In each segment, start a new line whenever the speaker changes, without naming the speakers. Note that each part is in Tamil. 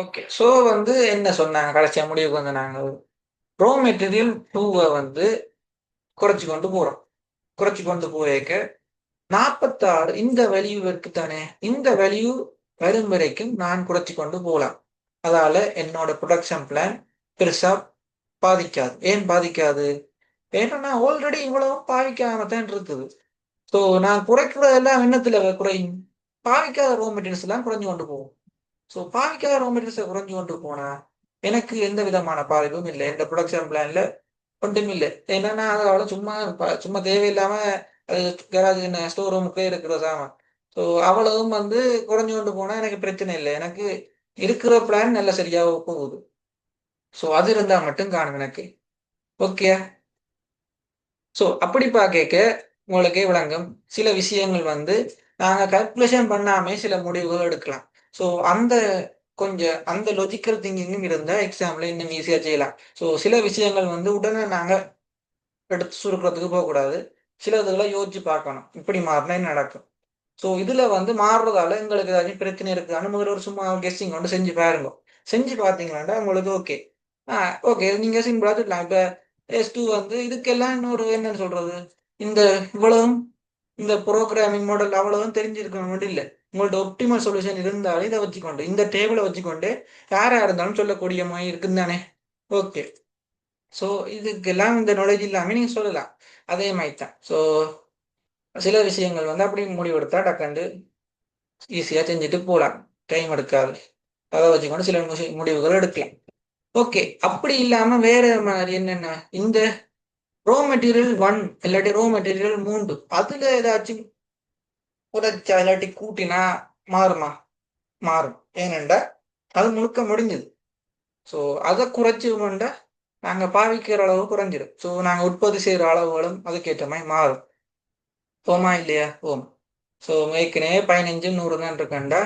ஓகே. ஸோ வந்து என்ன சொன்னாங்க? கடைசியா முடிவுக்கு வந்து நாங்க ரா மெட்டீரியல் 2 வந்து குறைச்சு கொண்டு போறோம். குறைச்சு கொண்டு போயேக்க 46 இந்த வேல்யூ இருக்கு தானே, இந்த வேல்யூ வரும் வரைக்கும் நான் குறைச்சு கொண்டு போலாம். அதால என்னோட புரொடக்ஷன் பிளான் பெருசா பாதிக்காது. ஏன் பாதிக்காது? ஏன்னா நான் ஆல்ரெடி இவ்வளவு பாவிக்காம தான் இருக்குது. ஸோ நான் குறைக்கிறதெல்லாம் என்னத்துல குறையும்? பாவிக்காத ரா மெட்டீரியல்ஸ் எல்லாம் குறைஞ்சு கொண்டு போகும். ஸோ பாவிக்காத ரா மெட்டீரியல்ஸை குறைஞ்சு கொண்டு போனா எனக்கு எந்த விதமான பாதிப்பும் இல்லை. இந்த ப்ரொடக்ஷன் பிளான்ல ஒன்றும் இல்லை. ஏன்னா நான் அதோட சும்மா தேவையில்லாம அது கராஜ் ஸ்டோர் ரூமுக்கே இருக்கிற சாமான். ஸோ அவ்வளவும் வந்து குறைஞ்சு கொண்டு போனா எனக்கு பிரச்சனை இல்லை. எனக்கு இருக்கிற பிளான் நல்ல சரியாக போகுது. ஸோ அது இருந்தா மட்டும் காணும் எனக்கு. ஓகே. ஸோ அப்படி பார்க்க உங்களுக்கே விளங்கும். சில விஷயங்கள் வந்து நாங்க கால்குலேஷன் பண்ணாமே சில முடிவுகள் எடுக்கலாம். ஸோ அந்த கொஞ்சம் அந்த லாஜிக்கல் திங்கிங்கும் இருந்தா எக்ஸாம்ல இன்னும் ஈஸியா செய்யலாம். ஸோ சில விஷயங்கள் வந்து உடனே நாங்க எடுத்து சுருக்கிறதுக்கு போகக்கூடாது. சிலதுகளை யோசிச்சு பார்க்கணும். இப்படி மாறினா என்ன நடக்கும்? ஸோ இதுல வந்து மாறுறதால எங்களுக்கு ஏதாச்சும் பிரச்சனை இருக்குதான்னு முதல்ல ஒரு சும்மா கெஸ்ஸிங் வந்து செஞ்சு பாருங்க. செஞ்சு பார்த்தீங்களாண்டா உங்களுக்கு ஓகே. ஓகே. நீங்க சிம்பிளா சொல்லலாம். இப்ப S2 வந்து இதுக்கெல்லாம் இன்னொரு என்னன்னு சொல்றது? இந்த இவ்வளவும் இந்த புரோகிராமிங் மாடல் அவ்வளவும் தெரிஞ்சிருக்கணும் மட்டும் இல்ல. உங்கள்ட்ட ஒப்டிமல் சொல்யூஷன் இருந்தாலும் இதை வச்சுக்கொண்டு இந்த டேபிளை வச்சுக்கொண்டு யாரா இருந்தாலும் சொல்லக்கூடிய மாதிரி இருக்குன்னு தானே? ஓகே. ஸோ இதுக்கெல்லாம் இந்த நாலேஜ் இல்லாம நீங்க சொல்லலாம். அதே மாதிரி தான். ஸோ சில விஷயங்கள் வந்து அப்படி முடிவெடுத்தா டக்குண்டு ஈஸியா செஞ்சுட்டு போலாம். டைம் எடுக்காது. அதை வச்சுக்கொண்டு சில முடிவுகள் எடுக்கலாம். ஓகே. அப்படி இல்லாம வேற மாதிரி என்னென்ன இந்த ரோ மெட்டீரியல் 1 இல்லாட்டி ரோ மெட்டீரியல் 3 அதுல ஏதாச்சும் குறைச்சா இல்லாட்டி கூட்டினா மாறுமா? மாறும். ஏனென்றா அது முழுக்க முடிஞ்சுது. ஸோ அதை குறைச்சுமெண்டா நாங்க பாவிக்கிற அளவு குறைஞ்சிடும். ஸோ நாங்க உற்பத்தி செய்யற அளவுகளும் அதுக்கேற்ற மாதிரி மாறும். ஓமா இல்லையா? ஓம். ஸோ ஏற்கனவே 15 100 தான் இருக்கேன்டா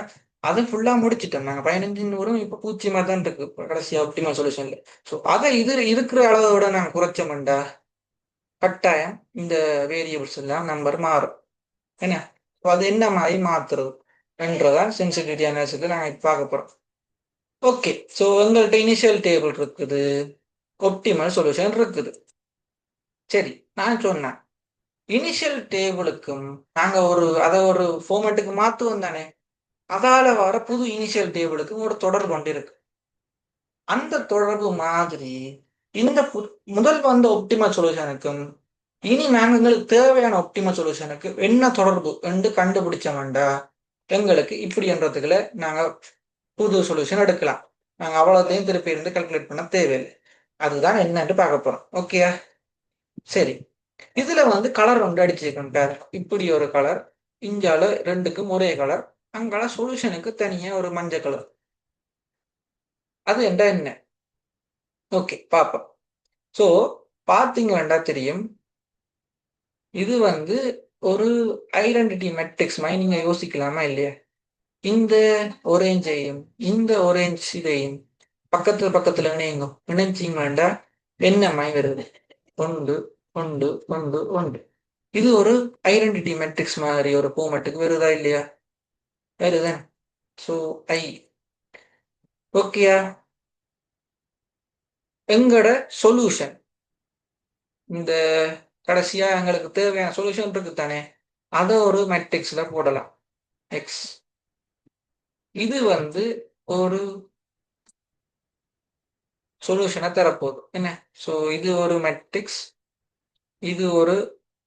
அதை ஃபுல்லா முடிச்சிட்டோம். நாங்க 15 100 இப்போ பூச்சியமா தான் இருக்கு இப்ப கடைசியா ஆப்டிமல் சொல்யூஷன்ல. ஸோ அதை இது இருக்கிற அளவோட நாங்க குறைச்சோம்டா கட்டாயம் இந்த வேரியபிள்ஸ் எல்லாம் நம்பர் மாறும். என்ன? So அது என்ன மாதிரி மாத்துறது என்றதான் சென்சிட்டிவிட்டி அனாலிசிஸ்ல நாங்க இப்ப பார்க்க போறோம். ஓகே. ஸோ எங்கள்கிட்ட இனிஷியல் டேபிள் இருக்குது, ஒப்டிமல் சொல்யூஷன் இருக்குது. சரி, நான் சொன்னேன் இனிஷியல் டேபிளுக்கும் நாங்க அதை ஒரு ஃபார்மேட்டுக்கு மாத்துவோம் தானே. அதால வர புது இனிஷியல் டேபிளுக்கும் ஒரு தொடர்பு கொண்டு இருக்கு. அந்த தொடர்பு மாதிரி இந்த முதல் வந்த ஒப்டிமல் சொல்யூஷனுக்கும் இனி நாங்க எங்களுக்கு தேவையான ஒப்டிமல் சொல்யூஷனுக்கு என்ன தொடர்பு என்று கண்டுபிடிச்சோம்டா எங்களுக்கு இப்படி என்றதுக்குள்ள நாங்க புது சொல்யூஷன் எடுக்கலாம். நாங்க அவ்வளோத்தையும் திருப்பி இருந்து கால்குலேட் பண்ண தேவையில்லை. அதுதான் என்னன்னு பார்க்க போறோம். ஓகேயா? சரி. இதுல வந்து கலர் ஒன்று அடிச்சிருக்கேன் பாரு. இப்படி ஒரு கலர், இஞ்சால ரெண்டுக்கும் ஒரே கலர், அங்கால சொல்யூஷனுக்கு தனியா ஒரு மஞ்சள் கலர். அது என்ன? ஓகே, பாப்போம். ஸோ பார்த்தீங்க வேண்டாம் தெரியும். இது வந்து ஒரு ஐடென்டிட்டி மெட்ரிக்ஸ் மாதிரி நீங்க யோசிக்கலாமா இல்லையா? இந்த ஒரேஞ்சையும் இந்த ஒரேஞ்ச் இதையும் பக்கத்துல பக்கத்துல இணையுங்க. இணைச்சிங்க வேண்டாம் என்ன மாதிரி வருது? ஒன்று ஒன்று ஒன்று ஒன்று. இது ஒரு ஐடென்டிட்டி மெட்ரிக்ஸ் மாதிரி ஒரு ஃபார்மேட்டுக்கு வருதா இல்லையா? வருதான். ஸோ ஐ ஓகேயா? எங்கட சொல்யூஷன் இந்த கடைசியா எங்களுக்கு தேவையான சொல்யூஷன் இருக்கு தானே, அதை ஒரு மெட்ரிக்ஸ்ல போடலாம். எக்ஸ் இது வந்து ஒரு சொல்யூஷனை தரப்போகுது. என்ன? ஸோ இது ஒரு மெட்ரிக்ஸ், இது ஒரு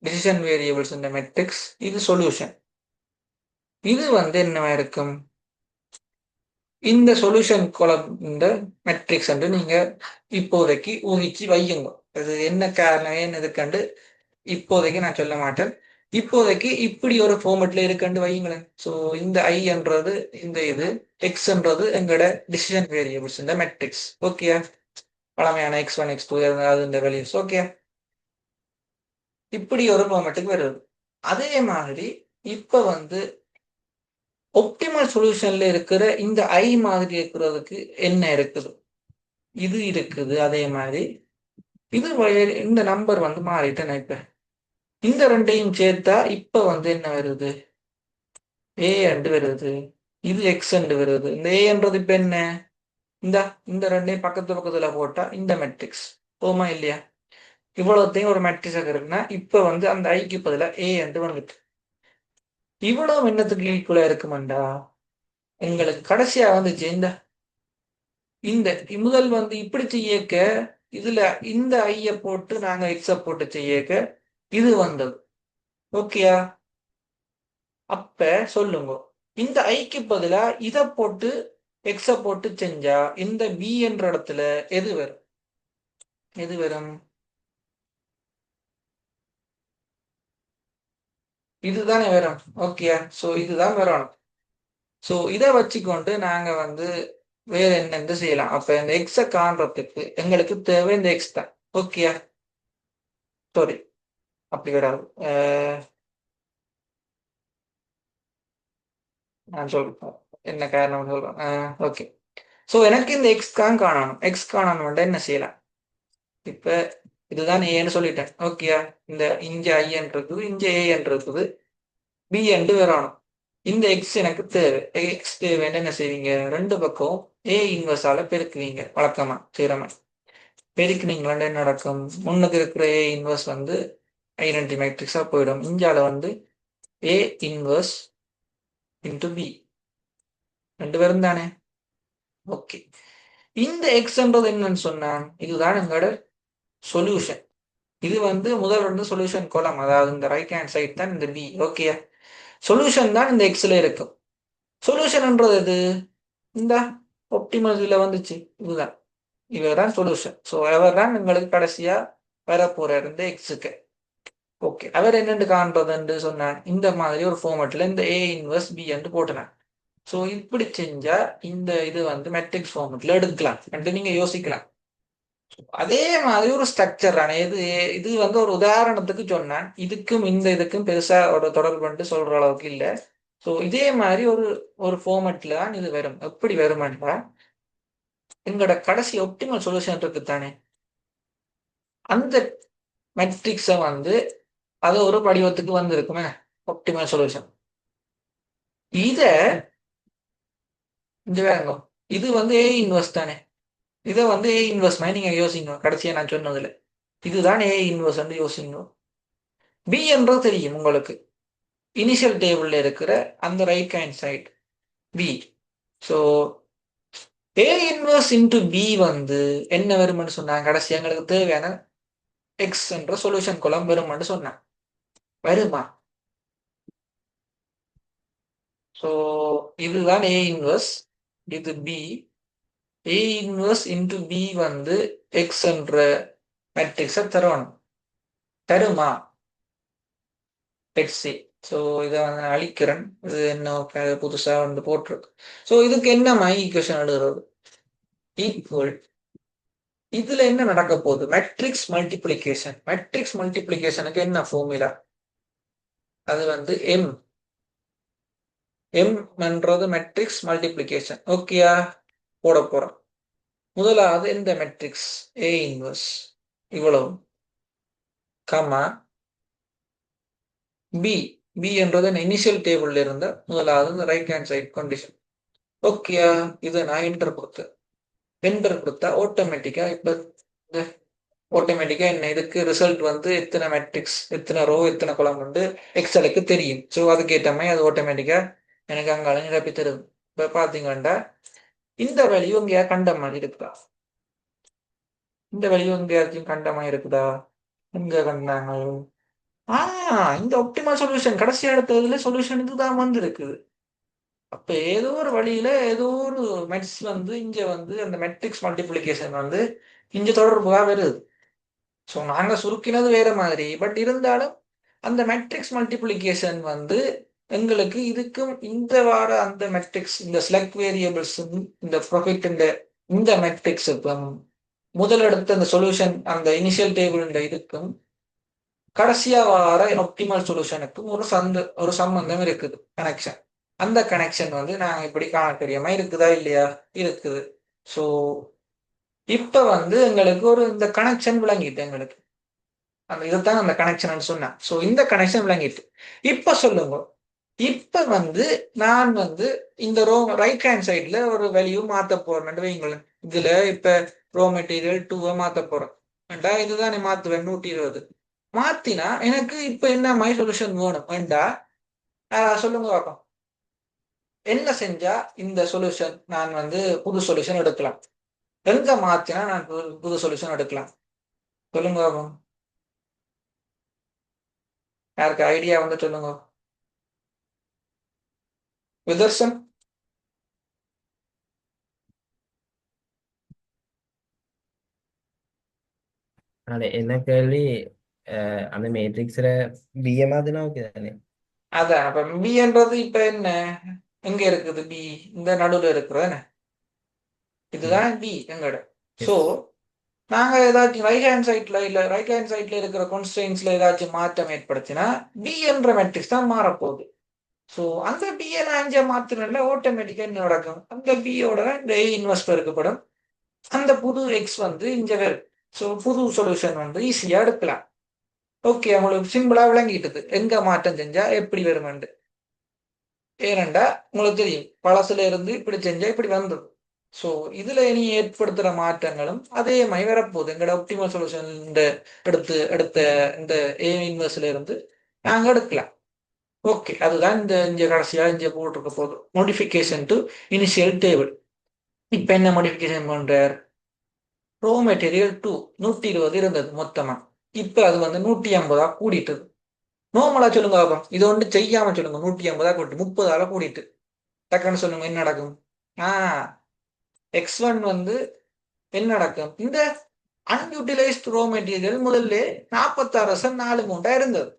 டிசிஷன் வேரியபிள்ஸ் இந்த மெட்ரிக்ஸ், இது சொல்யூஷன். இது வந்து என்னவா இருக்கும்? இந்த சொல்யூஷன் கோலம் இந்த மெட்ரிக்ஸ் என்று நீங்க இப்போதைக்கு ஊகிச்சு வையுங்க. அது என்ன காரணம் ஏன் இதுக்கண்டு இப்போதைக்கு நான் சொல்ல மாட்டேன். இப்போதைக்கு இப்படி ஒரு ஃபார்மெட்ல இருக்குன்னு வையுங்களேன். ஸோ இந்த ஐ என்றது இந்த இது, எக்ஸ்ன்றது எங்களோட டிசிஷன் வேரியபிள்ஸ் இந்த மெட்ரிக்ஸ். ஓகே. பழமையான X1 X2 அது இந்த வேல்யூஸ். ஓகே. இப்படி ஒரு ஃபார்மெட்டுக்கு வருது. அதே மாதிரி இப்ப வந்து ஒப்டிமல் சொல்யூஷன்ல இருக்கிற இந்த ஐ மாதிரி இருக்கிறதுக்கு என்ன இருக்குது? இது இருக்குது. அதே மாதிரி இது இந்த நம்பர் வந்து மாறிட்டு நினைப்பேன். இந்த ரெண்டையும் சேர்த்தா இப்ப வந்து என்ன வருது? ஏ அண்டு வருது. இது எக்ஸ் அண்டு வருது. இந்த ஏன்றது இப்ப என்ன? இந்த இந்த ரெண்டையும் பக்கத்து பக்கத்துல போட்டா இந்த மெட்ரிக்ஸ் போமா இல்லையா? இவ்வளவுத்தையும் ஒரு மெட்ரிக்ஸாக இருக்குன்னா இப்ப வந்து அந்த ஐக்கு பதிலா ஏ என்று வந்துட்டு இவ்வளவு என்னத்துக்கு ஈக்குவலா இருக்குமாண்டா? எங்களுக்கு கடைசியா வந்துச்சு இந்த இந்த முதல் வந்து இப்படி செய்யக்க இதுல இந்த ஐய போட்டு நாங்க எக்ஸ போட்டு செய்யக்க இது வந்தது. ஓகேயா? அப்ப சொல்லுங்க, இந்த ஐக்கு பதிலா இத போட்டு எக்ஸ போட்டு செஞ்சா இந்த பி என்ற இடத்துல எது வரும்? எது வரும்? இதுதானே வரும். ஓகேயா? சோ இதுதான் வரணும். சோ இதை வச்சுக்கொண்டு நாங்க வந்து வேற என்ன செய்யலாம். அப்ப இந்த எக்ஸ காண்றதுக்கு எங்களுக்கு தேவை இந்த எக்ஸ் தான். ஓகேயா? சாரி, அப்படி வராது. நான் சொல்றேன் என்ன காரணம் சொல்றேன். ஓகே. சோ எனக்கு இந்த எக்ஸ் தான் காணணும். எக்ஸ் காணணும் என்ன செய்யலாம்? இப்ப இதுதான் ஏன்னு சொல்லிட்டேன். ஓகேயா? இந்த இங்க ஐஎன் இருக்குது, இங்க ஏஎன் இருக்குது, பி என்று வரணும். இந்த எக்ஸ் எனக்கு தேவை. எக்ஸ் தேவைன்னு என்ன செய்வீங்க? ரெண்டு பக்கம் ஏ இன்வர்ஸால பெருக்குவீங்க. வழக்கமா செய்யறமா பெருக்குனீங்களா என்ன நடக்கும்? முன்னுக்கு இருக்கிற ஏ இன்வர்ஸ் வந்து ஐடென்டி மேட்ரிக்ஸா போயிடும். இஞ்சால வந்து ஏ இன்வர்ஸ் இன்டு பி ரெண்டு பேரும் தானே. ஓகே. இந்த எக்ஸ்ன்றது என்னன்னு சொன்னான், இதுதான் எங்களோட சொல்யூஷன். இது வந்து முதல் வந்து சொல்யூஷன் கோலம், அதாவது இந்த ரைட் ஹேண்ட் சைட் தான் இந்த பி. ஓகே. சொல்யூஷன் தான் இந்த எக்ஸ்ல இருக்கும். சொல்யூஷன்ன்றது எது? இந்த ஒப்டிமல் இதுல வந்துச்சு, இதுதான். இவர் தான் சொல்யூஷன். ஸோ அவர் தான் உங்களுக்கு கடைசியா வரப்போறார் இந்த எக்ஸுக்கு. ஓகே. அவர் என்னென்று காண்றதுன்னு சொன்னான், இந்த மாதிரி ஒரு ஃபார்மேட்ல இந்த ஏ இன்வர்ஸ் பி என்று போட்டுனான். ஸோ இப்படி செஞ்சா இந்த இது வந்து மெட்ரிக்ஸ் ஃபார்மேட்ல எடுக்கலாம் என்று நீங்க யோசிக்கலாம். அதே மாதிரி ஒரு ஸ்ட்ரக்சர் தானே இது. இது வந்து ஒரு உதாரணத்துக்கு சொன்னேன். இதுக்கும் இந்த இதுக்கும் பெருசா ஒரு தொடர்பு சொல்ற அளவுக்கு இல்லை. ஸோ இதே மாதிரி ஒரு ஒரு ஃபார்மேட்ல தான் இது வரும். எப்படி வருமாட்டா, எங்களோட கடைசி ஒப்டிமல் சொல்யூஷன் இருக்கு தானே, அந்த மெட்ரிக்ஸை வந்து அது ஒரு படிவத்துக்கு வந்திருக்குமே ஒப்டிமல் சொல்யூஷன். இத இந்த வேறங்க, இது வந்து ஏ இன்வெர்ஸ் தானே. இதை வந்து ஏ இன்வெர்ஸ் மாதிரி நீங்க யோசிங்க. கடைசியா நான் சொன்னதுல இதுதான் ஏ இன்வெர்ஸ் வந்து யோசிங்க. பி என்றது தெரியும் உங்களுக்கு, இனிஷியல் டேபிள்ல இருக்கிற அந்த right hand side B. So A inverse into B வந்து என்ன வரும்னு சொன்னாங்க, கடைசி எங்களுக்கு தேவையான எக்ஸ் என்ற சொல்யூஷன் குளம் வரும்னு சொன்னாங்க. வருமா? ஸோ இதுதான் ஏ இன்வெர்ஸ், இது B. A inverse into B வந்து எக்ஸ் என்ற மேட்ரிக்ஸை தரணும். தருமா? Let's see. ஸோ இதை வந்து அழிக்கிறேன். இது என்ன புதுசா வந்து போட்டிருக்கு. ஸோ இதுக்கு என்ன ஈக்குவேஷன் எழுதுறது? ஈக்குவல், இதுல என்ன நடக்க போகுது? Matrix multiplication. மேட்ரிக்ஸ் மல்டிப்ளிகேஷனுக்கு என்ன ஃபார்முலா? அது வந்து எம். எம் என்றது மேட்ரிக்ஸ் மல்டிப்ளிகேஷன். ஓகேயா? போட போறோம். முதலாவது இந்த மேட்ரிக்ஸ் ஏ இன்வர்ஸ் இவ்வளவு, கமா பி. பி என்றது இனிஷியல் டேபிள்ல இருந்த முதலாவது இந்த ரைட் ஹேண்ட் சைட் கண்டிஷன். ஓகேயா? இதை நான் என்டர் கொடுத்தேன். என்டர் கொடுத்தா ஆட்டோமேட்டிக்கா இப்ப இந்த ஆட்டோமேட்டிக்கா என்ன இதுக்கு ரிசல்ட் வந்து எத்தனை மேட்ரிக்ஸ், எத்தனை ரோ, எத்தனை குளம் வந்து எக்ஸலுக்கு தெரியும். ஸோ அதுக்கேற்ற மாதிரி அது ஆட்டோமேட்டிக்கா எனக்கு அங்கால நிரப்பி தருது. இப்ப பாத்தீங்கன்னா இந்த வேல்யூ இங்க கண்ட மாதிரி இருக்குதா? இந்த வேல்யூ இங்க யாருக்கும் கண்ட மாதிரி இருக்குதா? இங்க கண்டாங்க. இந்த ஒப்டிமல் சொல்யூஷன் கடைசி இடத்துல சொல்யூஷன் இதுதான் வந்து இருக்குது. அப்ப ஏதோ ஒரு வழியில ஏதோ ஒரு மெட்ஸ் வந்து இங்க வந்து அந்த மெட்ரிக்ஸ் மல்டிபிளிகேஷன் வந்து இங்க தொடர்புగా வருது. ஸோ நாங்க சுருக்கினது வேற மாதிரி, பட் இருந்தாலும் அந்த மெட்ரிக்ஸ் மல்டிப்ளிகேஷன் வந்து எங்களுக்கு இதுக்கும் இந்த வார அந்த மெட்ரிக்ஸ் இந்த செலக்ட் வேரியபிள்ஸ் இந்த ப்ரொஃபிட் இந்த மெட்ரிக்ஸுக்கும் முதலெடுத்த அந்த சொல்யூஷன் அந்த இனிஷியல் டேபிள் இதுக்கும் கடைசியா வார ஒப்டிமல் சொல்யூஷனுக்கும் ஒரு சம்பந்தம் இருக்குது, கனெக்ஷன். அந்த கனெக்ஷன் வந்து நாங்க இப்படி காணக்கூடியமா இருக்குதா இல்லையா? இருக்குது. ஸோ இப்ப வந்து எங்களுக்கு ஒரு இந்த கனெக்ஷன் விளங்கிட்டு எங்களுக்கு அந்த இதைத்தான் அந்த கனெக்ஷன் சொன்னேன். ஸோ இந்த கனெக்ஷன் விளங்கிட்டு இப்ப சொல்லுங்க, இப்ப வந்து நான் வந்து இந்த ரைட் ஹேண்ட் சைட்ல ஒரு வேல்யூ மாத்த போறேன் வைங்களேன். இதுல இப்ப ரோ மெட்டீரியல் 2 மாத்த போறேன். ஏண்டா இதுதான் நீ மாத்துவேன் 120. மாத்தினா எனக்கு இப்ப என்ன மை சொல்யூஷன் வேணும் வேண்டா சொல்லுங்க பார்ப்போம். என்ன செஞ்சா இந்த சொல்யூஷன் நான் வந்து புது சொல்யூஷன் எடுக்கலாம்? எங்க மாத்தினா நான் புது சொல்யூஷன் எடுக்கலாம்? சொல்லுங்க பார்ப்போம். யாருக்கு ஐடியா வந்து சொல்லுங்க. விதர்சன்.
என்ன கேள்வி? அந்த மேட்ரிக்ஸ்ல பிஏ மாதிரினா ஓகே தானே?
அதான் அப்ப பின்றது இப்ப என்ன எங்க இருக்குது? பி இந்த நடுவில் இருக்கிறது
ம்.
இதுதான் பி எங்கட. So
yes.
நாங்க ஏதாச்சும் ரைட் ஹேண்ட் சைட்ல இல்ல ரைட் ஹேண்ட் சைட்ல இருக்கிற கான்ஸ்டன்ட்ஸ்ல ஏதாச்சும் மாற்றம் ஏற்படுத்தினா பி என்ற மெட்ரிக்ஸ் தான் மாறப்போகுது. ஸோ அந்த பிஏ நான் அஞ்சா மாத்தினா ஆட்டோமேட்டிக்கா என்ன நடக்கும்? அந்த பியோட இந்த ஏ இன்வெஸ்ட் பெருக்கப்படும். அந்த புது எக்ஸ் வந்து இங்க வரும். ஸோ புது சொல்யூஷன் வந்து ஈஸியா எடுக்கலாம். ஓகே, உங்களுக்கு சிம்பிளா விளங்கிட்டுது எங்க மாற்றம் செஞ்சா எப்படி வருமெண்டு. ஏனண்டா உங்களுக்கு தெரியும் பழசுல இருந்து இப்படி செஞ்சா இப்படி வந்தது. ஸோ இதுல இனி ஏற்படுத்துற மாற்றங்களும் அதே மாதிரி வரப்போகுது. எங்களோட ஒப்டிமல் சொல்யூஷன் இந்த எடுத்து எடுத்த இந்த ஏ இன்வெர்ஸ்ல இருந்து நாங்க எடுக்கலாம். ஓகே, அதுதான் இந்த இங்க கடைசியா இங்க போட்டிருக்க போகுது மோடிஃபிகேஷன் டு இனிஷியல் டேபிள். இப்ப என்ன மோடிஃபிகேஷன் பண்றார்? ரோ மெட்டீரியல் 2 120 இருந்தது மொத்தமா. இப்ப அது வந்து 150 கூடிட்டது. நோமலா சொல்லுங்க பாப்போம். இது ஒன்று செய்யாம சொல்லுங்க. 150 கூட்டி 30 கூடிட்டு டக்குன்னு சொல்லுங்க என்ன நடக்கும்? ஆஹ் X1 வந்து என்ன நடக்கும்? இந்த அன்யூட்டிலைஸ்ட் ரோ மெட்டீரியல் முதல்ல 46 4 மூண்டா இருந்தது.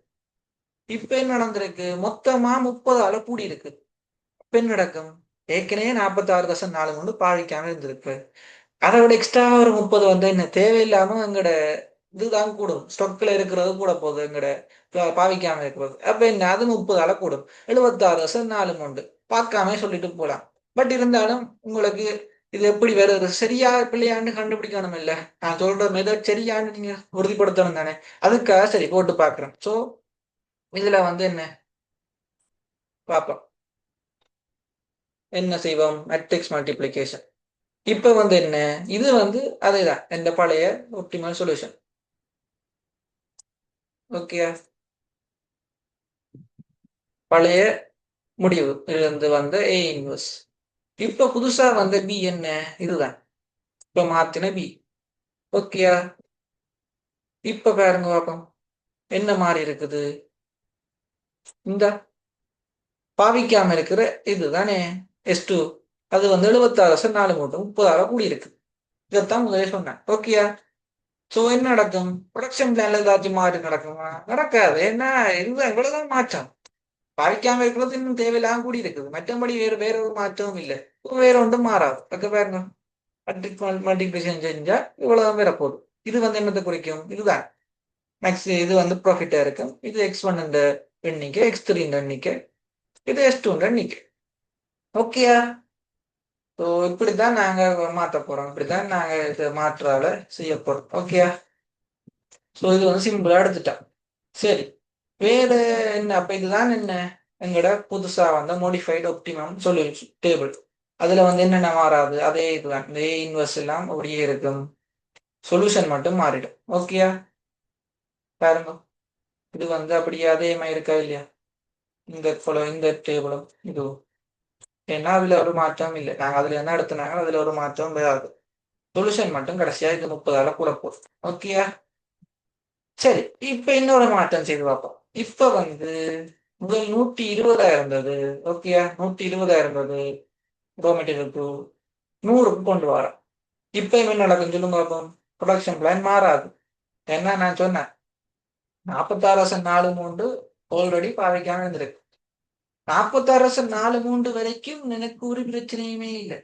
இப்ப என்ன நடந்திருக்கு? மொத்தமா 30 கூடி இருக்கு. இப்ப என்ன நடக்கும்? ஏற்கனவே 46.4 பாவிக்காம இருந்திருக்கு. அதை விட எக்ஸ்ட்ரா ஒரு 30 வந்து என்ன தேவையில்லாம எங்கட இதுதான் கூடும். ஸ்டொக்ல இருக்கிறது கூட போகுது எங்கட பாவிக்காம இருக்கிறது. அப்ப என்ன அது 30 கூடும். 76.4 பார்க்காம சொல்லிட்டு போலாம். பட் இருந்தாலும் உங்களுக்கு இது எப்படி வருது சரியா பிள்ளையான்னு கண்டுபிடிக்கணும் இல்ல. நான் சொல்ற மெதட் சரியான்னு நீங்க உறுதிப்படுத்தணும் தானே. அதுக்காக சரி போட்டு பாக்குறேன். சோ இதுல வந்து என்ன பார்ப்போம். என்ன செய்வோம்? Matrix multiplication. இப்ப வந்து என்ன இது வந்து அதேதான் இந்த பழைய ஒப்டிமல் சொல்யூஷன். ஓகே, பழைய முடிவு இருந்து வந்த ஏ இன்வர்ஸ். இப்ப புதுசா வந்த பி என்ன? இதுதான் இப்ப மாத்தின பி. ஓகேயா? இப்ப பாருங்க பாப்போம் என்ன மாறி இருக்குது. இந்த பாவிக்காம இருக்கிற இதுதானே S2. அது வந்து 76.4 30 கூடி இருக்கு. இதைத்தான் முதலே சொன்னேன். ஓகேயா? சோ என்ன நடக்கும்? ப்ரொடக்ஷன் பிளான்ல ஏதாச்சும் மாறி நடக்குமா? நடக்காது. என்ன இதுதான் இவ்வளவுதான் மாற்றம். பாவிக்காம இருக்கிறது இன்னும் தேவையில்லாம கூடி இருக்குது. மற்றபடி வேற ஒரு மாற்றமும் இல்லை. வேற ஒன்றும் மாறாது. அங்க பாருங்க மல்டிபிளிகேஷன் செஞ்சா இவ்வளவுதான் வரப்போகுது. இது வந்து என்னத்தை குறிக்கும்? இதுதான் மேக்ஸ். இது வந்து ப்ராஃபிட்டா இருக்கும். இது X1 இந்த எண்ணிக்கை, X3 இந்த எண்ணிக்கை, இது S2 எண்ணிக்கை. ஓகேயா? ஸோ இப்படித்தான் நாங்க மாற்ற போறோம். இப்படித்தான் நாங்க இதை மாற்றால செய்ய போறோம். ஓகேயா? ஸோ இது வந்து சிம்பிளா எடுத்துட்டோம். சரி, வேற என்ன? அப்ப இதுதான் என்ன எங்கட புதுசா வந்த மோடிஃபைடு ஒப்டிமம் சொல்யூஷன் டேபிள். அதுல வந்து என்னென்ன மாறாது? அதே இதுதான். இந்த ஏ இன்வெர்ஸ் எல்லாம் அப்படியே இருக்கும். சொல்யூஷன் மட்டும் மாறிடும். ஓகேயா? பாருங்க, இது வந்து அப்படியே அதே மாதிரி இருக்கா இல்லையா? இந்த டேபிளும் இதுவும். ஏன்னா அதுல ஒரு மாற்றம் இல்லை. நாங்க அதுல என்ன எடுத்தனாங்க அதுல ஒரு மாற்றம் வராது. சொல்யூஷன் மட்டும் கடைசியா இது 30 கூட போதும். ஓகேயா? சரி, இப்ப இன்னொரு மாற்றம் செய்து பார்ப்போம். இப்ப வந்து முதல் 120 இருந்தது. ஓகேயா? 120 இருந்தது ரோ மெட்டீரியல் 100க்கு கொண்டு வரோம். இப்ப என்ன நடக்கும் சொல்லுங்க பார்ப்போம். ப்ரொடக்ஷன் பிளான் மாறாது. ஏன்னா நான் சொன்னேன் 46.4 ஆல்ரெடி பாவிக்காம இருந்திருக்கு. 46.4 வரைக்கும் எனக்கு ஒரு பிரச்சனையுமே இல்லை.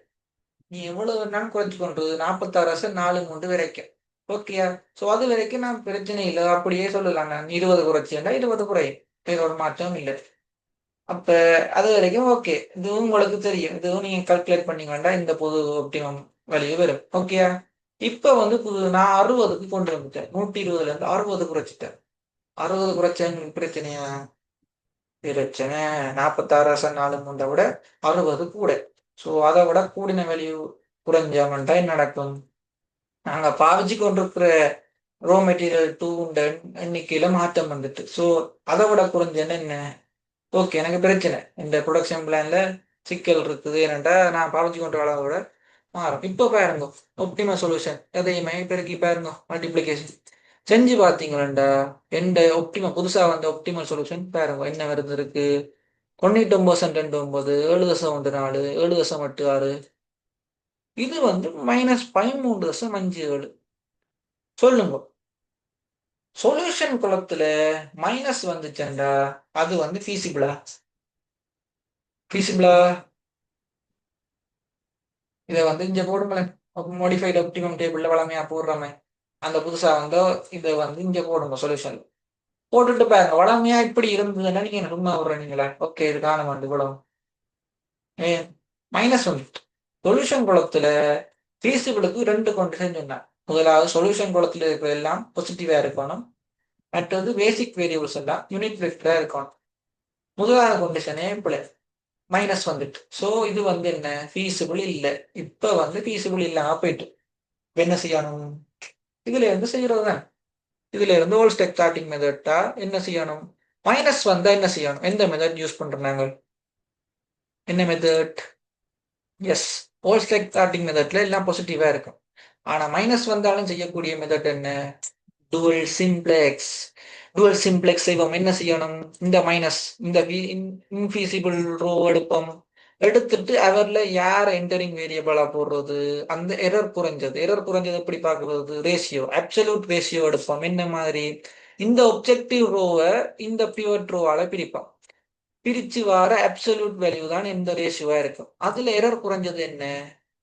நீ எவ்வளவு வேணாலும் குறைச்சு கொண்டு 46.4 வரைக்கும். ஓகேயா? சோ அது வரைக்கும் நான் பிரச்சனை இல்லை. அப்படியே சொல்லலாம். நான் 20 குறைச்சேன்னா 20 குறையும். வேற ஒரு மாற்றம் இல்லை. அப்ப அது வரைக்கும் ஓகே. இதுவும் உங்களுக்கு தெரியும். இதுவும் நீங்க கால்குலேட் பண்ணி வேண்டாம். இந்த பொது ஒப்டிமம் வேல்யூ வரும். ஓகேயா? இப்ப வந்து நான் 60க்கு கொண்டு வந்துட்டேன். 120ல இருந்து 60 குறைச்சிட்டேன். 60 குறைச்சா உங்களுக்கு பிரச்சனையா? பிரச்சனை 46 நாலு மூன்றை விட 60 கூட. ஸோ அதை விட கூடின வேல்யூ குறைஞ்சவன்டா என்ன நடக்கும்? நாங்க பாவிச்சு கொண்டிருக்கிற ரோ மெட்டீரியல் டூண்ட எண்ணிக்கையில மாற்றம் வந்துட்டு, ஸோ அதை விட குறைஞ்சேன்னு என்ன? ஓகே, எனக்கு பிரச்சனை இந்த ப்ரொடக்ஷன் பிளான்ல சிக்கல் இருக்குது. ஏன்னாண்டா நான் பாவிச்சு கொண்ட அளவை விட மாறும். இப்போ பாருங்க, ஒப்டிமல் சொல்யூஷன் எதையுமே பெருக்கி பாருங்க, மல்டிப்ளிகேஷன் செஞ்சு பார்த்தீங்களா? எந்த ஒப்டிமல் புதுசாக வந்த ஒப்டிமல் சொல்யூஷன் பாருங்க என்ன வருது இருக்கு. 99.29 7.14 7.86. இது வந்து -13.57. சொல்லுங்க, சொல்யூஷன் குளத்துல மைனஸ் வந்துச்சேன்டா, அது வந்து ஃபீசிபிளா? ஃபீசிபிளா? இதை வந்து இங்க போடுங்களேன், மோடிஃபைடு ஒப்டிமம் டேபிள்ல வளமையா போடுறோமே, அந்த புதுசா வந்தோ இதை வந்து இங்க போடுங்க சொல்யூஷன். போட்டுட்டு பாருங்க, வளமையா இப்படி இருந்ததுன்னா நீங்க சும்மா விடுறீங்களா? ஓகே, இது காண வந்து குளம் ஏ மைனஸ் வந்து சொல்யூஷன் குளத்துல ஃபீசிபிளுக்கு 2 கண்டிஷன் சொன்னாங்க. முதலாவது, சொல்யூஷன் குளத்துல இருக்கிற எல்லாம் பாசிட்டிவா இருக்கணும். மற்றது, பேசிக் வேரியபிள்ஸ் எல்லாம் யூனிட் வெக்டரா இருக்கணும். முதலாவது கண்டிஷனே பிள்ளை மைனஸ் வந்துட்டு, ஸோ இது வந்து என்ன, ஃபீசிபிள் இல்லை. இப்ப வந்து ஃபீசிபிள் இல்லாம போயிட்டு என்ன செய்யணும்? இதுல இருந்து செய்யறது தான். இதுல இருந்து ஹோல் ஸ்டெக் ஸ்டார்டிங் மெத்தட்டா என்ன செய்யணும்? மைனஸ் வந்தா என்ன செய்யணும்? எந்த மெத்தட் யூஸ் பண்றோம் நாங்கள்? என்ன method? Yes, whole stack starting மெத்தட்ல எல்லாம் பாசிட்டிவா இருக்கும். ஆனா மைனஸ் வந்தாலும் செய்யக்கூடிய மெத்தட் என்ன? Twelve simplex. டுவல் சிம்ப்ளெக்ஸ் செய்வோம். என்ன செய்யணும்? இந்த மைனஸ், இந்த இன்ஃபீசிபிள் ரோ எடுப்போம். எடுத்துட்டு அவர்ல யார் என்டரிங் வேரியபிளா போடுறது, அந்த எரர் குறைஞ்சது எப்படி பார்க்கறது? ரேஷியோ, அப்சல்யூட் ரேஷியோ எடுப்போம். என்ன மாதிரி? இந்த ஒப்ஜெக்டிவ் ரோவை இந்த பிவட் ரோவால பிரிப்போம். பிரிச்சு வர அப்சல்யூட் வேல்யூ தான் இந்த ரேஷியோவா இருக்கும். அதுல எரர் குறைஞ்சது என்ன?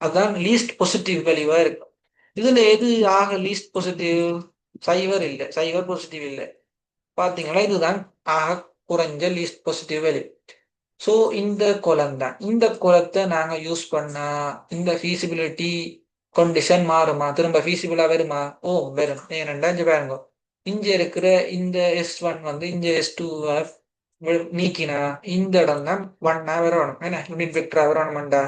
அதான் லீஸ்ட் பாசிட்டிவ் வேல்யூவா இருக்கும். இதுல எது ஆக லீஸ்ட் பாசிட்டிவ்? சைவர் இல்லை, சைவர் பாசிட்டிவ் இல்லை. பாத்தீங்களா, இதுதான் ஆக குறைஞ்ச லீஸ்ட் பாசிட்டிவ் வேல்யூ. ஸோ இந்த குலம் தான். இந்த குலத்தை நாங்க யூஸ் பண்ணா இந்த ஃபீசிபிலிட்டி கண்டிஷன் மாறுமா? திரும்ப ஃபீசிபிளா வருமா? ஓ, வரும். ஏனெண்டா இங்க பாருங்க, இங்க இருக்கிற இந்த S1 வந்து இந்த S2 நீக்கினா இந்த இடம் தான் 1 வரணும். என்ன யூனிட் வெக்டரா வரணும்டா.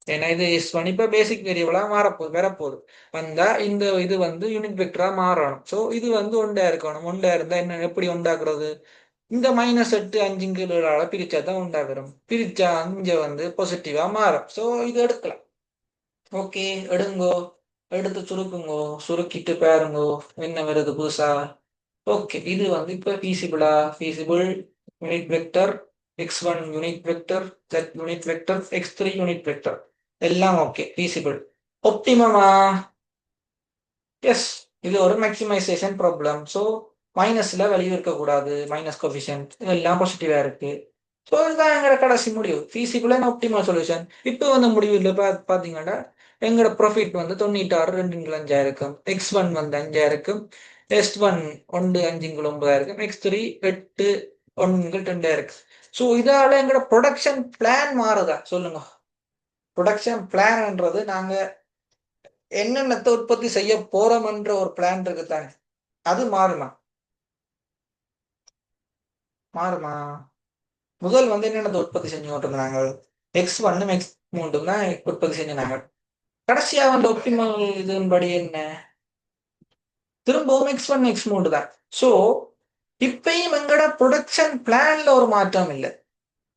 ஏன்னா இது S1 இப்ப பேசிக் வேரியபிளா வரப்போகுது. வந்தா இந்த இது வந்து யூனிட் வெக்டரா மாறணும். ஸோ இது வந்து ஒன்றா இருக்கணும். ஒன்றா இருந்தா என்ன, எப்படி உண்டாக்குறது? இந்த -8 5 பிரிச்சா தான் உண்டாகிறோம். பிரிச்சா இங்க வந்து பாசிட்டிவா மாறும். ஸோ இது எடுக்கலாம். ஓகே, எடுங்கோ. எடுத்து சுருக்குங்கோ. சுருக்கிட்டு பாருங்கோ என்ன வருது புதுசா. ஓகே, இது வந்து இப்ப ஃபீசிபிளா? Feasible. Unit vector x1 unit vector, z unit vector, x3 unit vector, எல்லாம் ஓகே, ஃபீசிபிள். ஒப்டிமமா? எஸ், இது ஒரு மேக்சிமைசேஷன் ப்ராப்ளம். ஸோ மைனஸ்ல வெளியே இருக்கக்கூடாது, மைனஸ் கோஃபிஷியன்ட் இதெல்லாம் பாசிட்டிவா இருக்கு. ஸோ இதுதான் எங்களோட கடைசி முடிவு, ஃபீசிபிள் அண்ட் ஒப்டிமல் சொல்யூஷன். இப்போ வந்து முடிவில் பார்த்தீங்கன்னா எங்களோட ப்ராஃபிட் வந்து 96 இருக்கும். x1 வந்து 5 இருக்கும். S1 1 5 9 இருக்கும். x3 8 1 2 இருக்கு. ஸோ இதால எங்களோட ப்ரொடக்ஷன் பிளான் மாறுதா? சொல்லுங்க. ப்ரொடக்ஷன் பிளான்ன்றது நாங்க என்னென்னத்தை உற்பத்தி செய்ய போறோம்ன்ற ஒரு பிளான் இருக்குதாங்க, அது மாறுமா? மாறுமா? முதல் வந்து என்னென்னத்தை உற்பத்தி செஞ்சு நாங்கள் x1 x3 தான் உற்பத்தி செஞ்சாங்க. கடைசியா வந்து ஒப்டிமல் இதன்படி என்ன? திரும்பவும் x1 x3 தான். ஸோ இப்பயும் எங்கட ப்ரொடக்ஷன் பிளான்ல ஒரு மாற்றம் இல்லை,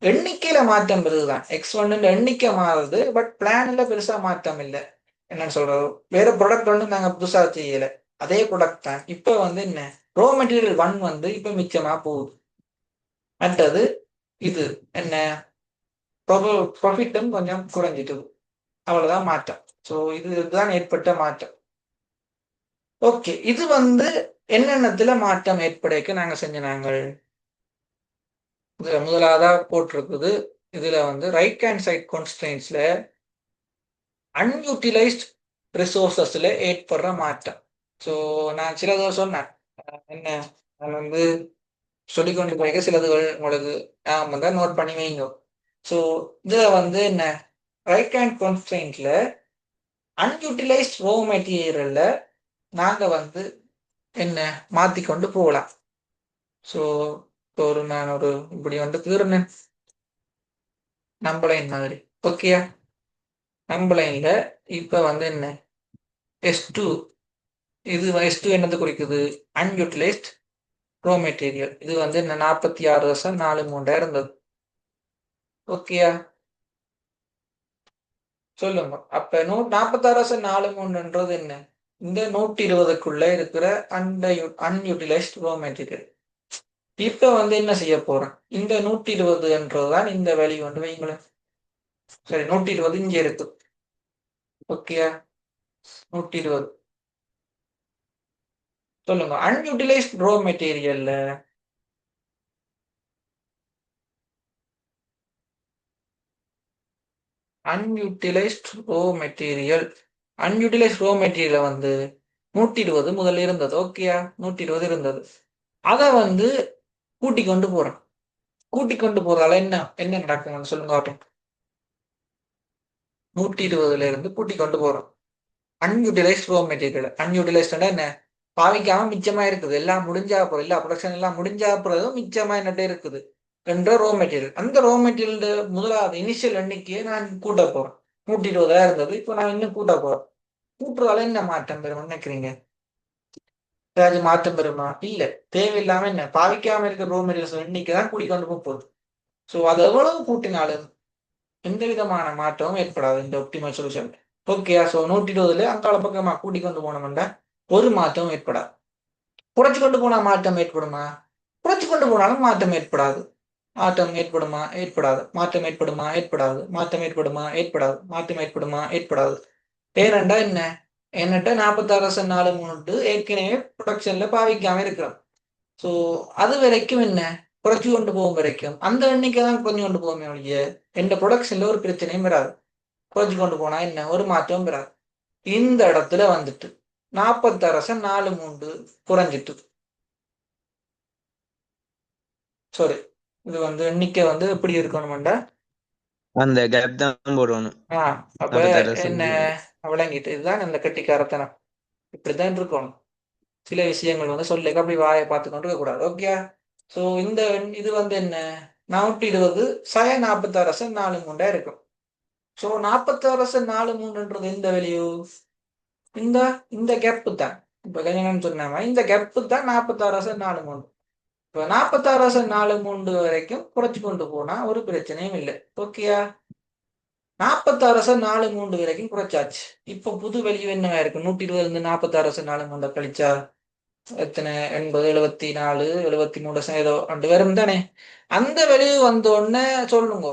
எண்ணிக்கையில மாற்றம் இருக்குதான். x1 எண்ணிக்கை மாறுது, பட் பிளான்ல பெருசா மாற்றம் இல்லை. என்னன்னு சொல்றது, வேற ப்ராடக்ட் வந்து நாங்க புதுசா செய்யல, அதே ப்ராடக்ட் தான். இப்ப வந்து என்ன, ரோ மெட்டீரியல் 1 வந்து இப்ப மிச்சமா போகுது. மற்றது இது என்ன, ப்ராஃபிட்டும் கொஞ்சம் குறைஞ்சிட்டு, அவ்வளவுதான் மாற்றம். ஸோ இதுதான் ஏற்பட்ட மாற்றம். ஓகே, இது வந்து என்னென்னத்துல மாற்றம் ஏற்படைக்க நாங்க செஞ்ச நாங்கள் இதுல முதலாவதா போட்டிருக்குது. இதுல வந்து ரைட் ஹேண்ட் சைட் கான்ஸ்ட்ரெயின்ஸ்ல அன்யூட்டிலைஸ்ட் ரிசோர்சஸ்ல ஏற்படுற மாற்றம். ஸோ நான் சிலதை சொன்னேன். என்ன, நான் வந்து சொல்லிக்கொண்டு போய்க்க சிலதுகள் உங்களுக்கு வந்து நோட் பண்ணி வைங்க. ஸோ இதுல வந்து என்ன, ரைட் ஹேண்ட் கான்ஸ்ட்ரெயின்ட்ல அன்யூட்டிலைஸ்ட் ரோ மெட்டீரியல்ல நாங்க வந்து என்ன மாத்தி கொண்டு போகலாம். ஸோ ஒரு நான் ஒரு இப்படி வந்து கீறினேன் நம்பளைன் மாதிரி. ஓகேயா? நம்பளைன்ல இப்ப வந்து என்ன S2, இது S2 என்னது குறிக்குது? அன்யூட்டிலைஸ்ட் ரோ மெட்டீரியல். இது வந்து என்ன 46,43 இருந்தது. ஓகேயா? சொல்லுங்க. அப்ப 46,43ன்றது என்ன? இந்த 120க்குள்ள இருக்கிற அன்யூட்டிலைஸ்ட் ரோ மெட்டீரியல். இப்ப வந்து என்ன செய்ய போறேன்? இந்த 120என்றதுதான் இந்த வேல்யூ வந்து வைங்களேன். சரி, 120 இங்க இருக்கு. ஓகேயா? 120. சொல்லுங்க. அன்யூட்டிலைஸ்ட் ரோ மெட்டீரியல்ல unutilised raw material unutilised raw material வந்து 120 முதல்ல இருந்தது. ஓகேயா? 120 இருந்தது. அதை வந்து கூட்டி கொண்டு போறேன். கூட்டி கொண்டு போறதால என்ன என்ன நடக்கும் சொல்லுங்க பார்ப்போம். 120ல இருந்து கூட்டி கொண்டு போறோம். அன்யூட்டிலைஸ்ட் ரோ மெட்டீரியல். அன்யூட்டிலைஸ்டா என்ன? பாவிக்காம மிச்சமா இருக்குது. எல்லாம் முடிஞ்சா அப்புறம் எல்லா ப்ரொடக்ஷன் எல்லாம் முடிஞ்சா அப்புறம் மிச்சமா என்னட்டே இருக்குது என்ற ரோ மெட்டீரியல். அந்த ரோ மெட்டீரியல் முதலாவது இனிஷியல் எண்ணிக்கையை நான் கூட்ட போறேன். 120 இருந்தது. இப்போ நான் இன்னும் கூட்ட போறேன். கூட்டுறதால என்ன மாற்றம் பெறும் நினைக்கிறீங்க? ஏதாச்சும் மாற்றம் பெறுமா? இல்ல. தேவையில்லாம என்ன பாவிக்காம இருக்கிற ரோ மெட்டீரியல்ஸ் எண்ணிக்கை தான் கூட்டிக்கொண்டு போக போகுது. ஸோ அது எவ்வளவு கூட்டினாலும் எந்த விதமான மாற்றமும் ஏற்படாது இந்த ஒப்டிமல் சொல்யூஷன். ஓகேயா? ஸோ 120ல அங்கால பக்கமா கூட்டி கொண்டு போனோம்னா ஒரு மாற்றமும் ஏற்படாது. குறைச்சு கொண்டு போனா மாற்றம் ஏற்படுமா? குறைச்சு கொண்டு போனாலும் மாற்றம் ஏற்படாது. மாற்றம் ஏற்படுமா? ஏற்படாது. மாற்றம் ஏற்படுமா? ஏற்படாது. மாற்றம் ஏற்படுமா? ஏற்படாது. மாற்றம் ஏற்படுமா? ஏற்படாது. ஏனெண்டா என்ன? என்னட்ட 46,43 ஏற்கனவே ப்ரொடக்ஷன்ல பாவிக்காம இருக்கிறோம். ஸோ அது வரைக்கும் என்ன குறைச்சு கொண்டு போகும் வரைக்கும் அந்த எண்ணிக்கை தான் குறைஞ்சு கொண்டு போகுமே ஒழிய எந்த ப்ரொடக்ஷன்ல ஒரு பிரச்சனையும் வராது. குறைச்சு கொண்டு போனா என்ன ஒரு மாற்றமும் வராது. இந்த இடத்துல வந்துட்டு 46,43 குறைஞ்சிட்டு. சாரி, இது வந்து எண்ணிக்கை வந்து எப்படி இருக்கணும்டா?
அந்த கேப் தான் போடணும்.
அப்ப
46
என்ன விளங்கிட்டு இதுதான் இந்த கட்டிக்காரத்தனம். இப்படித்தான் இருக்கணும். சில விஷயங்கள் வந்து சொல்லிக்க அப்படி வாயை பார்த்து கொண்டு இருக்க கூடாது. ஓகே. ஸோ இந்த இது வந்து என்ன 120 சய 46,43 இருக்கும். ஸோ 46,43ன்றது இந்த வேல்யூ இந்த இந்த கேப்பு தான். இப்ப கல்யாணம் சொன்னாம இந்த கேப்பு தான் 46,43. இப்போ 46,43 வரைக்கும் குறைச்சு கொண்டு போனா ஒரு பிரச்சனையும் இல்லை. ஓகேயா? 46,43 வரைக்கும் குறைச்சாச்சு. இப்போ புது வேல்யூ என்னவா இருக்கு? 120 இருந்து 46,43 கழிச்சா எத்தனை 80 74 73 ஏதோ ரெண்டு பேரும் தானே. அந்த வெளியே வந்த உடனே சொல்லுங்க,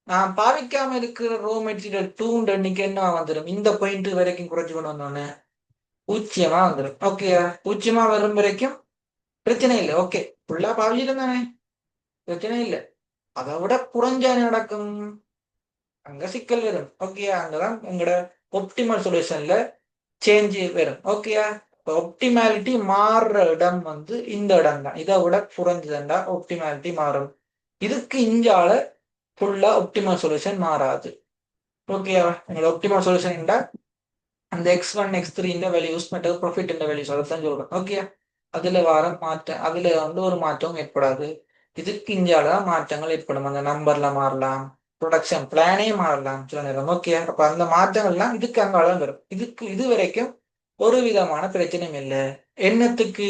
நான் பாவிக்காம இருக்கிற ரோ மெட்டீரியல் 2 எண்ணிக்கை என்ன வந்துடும்? இந்த பாயிண்ட் வரைக்கும் குறைச்சு கொண்டு வந்தோடனே பூச்சியமா வந்துடும். ஓகே, பூச்சியமா வரும் வரைக்கும் பிரச்சனை இல்லை. ஓகே, ஃபுல்லா பாவிச்சிடும் தானே, பிரச்சனை இல்லை. அதை விட குறைஞ்சா நடக்கும், அங்க சிக்கல் வரும். ஓகே, அங்கதான் உங்களோட ஒப்டிமல் சொல்யூஷன்ல சேஞ்ச் வரும். ஓகேயா? ஒப்டிமாலிட்டி மாறுற இடம் வந்து இந்த இடம் தான். இதை விட குறைஞ்சதுண்டா ஒப்டிமாலிட்டி மாறும். இதுக்கு இஞ்சால ஃபுல்லா ஒப்டிமல் சொல்யூஷன் மாறாது. ஓகேவா? உங்களோட ஒப்டிமல் சொல்யூஷன் அந்த X1 X3 இந்த வேல்யூஸ் மற்ற ப்ராஃபிட் இந்த வேல்யூஸ் அதை தான் சொல்றேன். ஓகே, அதுல வர மாற்றம் அதுல வந்து ஒரு மாற்றமும் ஏற்படாது. இதுக்கு இஞ்சால தான் மாற்றங்கள் ஏற்படும். அந்த நம்பர்ல மாறலாம், ப்ரொடக்ஷன் பிளானே மாறலாம் சில நேரம். ஓகே, அப்ப அந்த மாற்றங்கள்லாம் இதுக்கு அங்கால வரும். இதுக்கு இது வரைக்கும் ஒரு விதமான பிரச்சனையும் இல்லை. என்னத்துக்கு?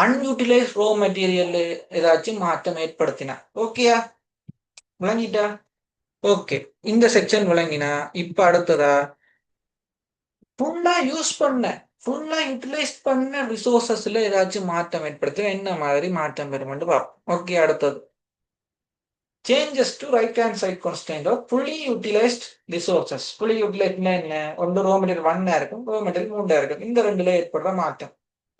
அன்யூட்டிலைஸ் ரோ மெட்டீரியல் ஏதாச்சும் மாற்றம் ஏற்படுத்தினா. ஓகேயா? விளங்கிட்டா? ஓகே, இந்த செக்ஷன் விளங்கினா இப்ப அடுத்ததா ஃபுல்லா யூஸ் பண்ண ஃபுல்லா யூட்டிலைஸ் பண்ண ரிசோர்சஸ்ல ஏதாச்சும் மாற்றம் ஏற்படுத்த என்ன மாதிரி மாற்றம் பெறும்னு பார்ப்போம். ஓகே, அடுத்தது changes to right hand side constant of fully utilised resources. Fully யூட்டிலைஸ்ட்னா என்ன? ஒன்று ரோ மெட்டீரியல் 1 இருக்கும், ரோ மெட்டீரியல் 3 இருக்கும். இந்த ரெண்டுல ஏற்படுற மாற்றம்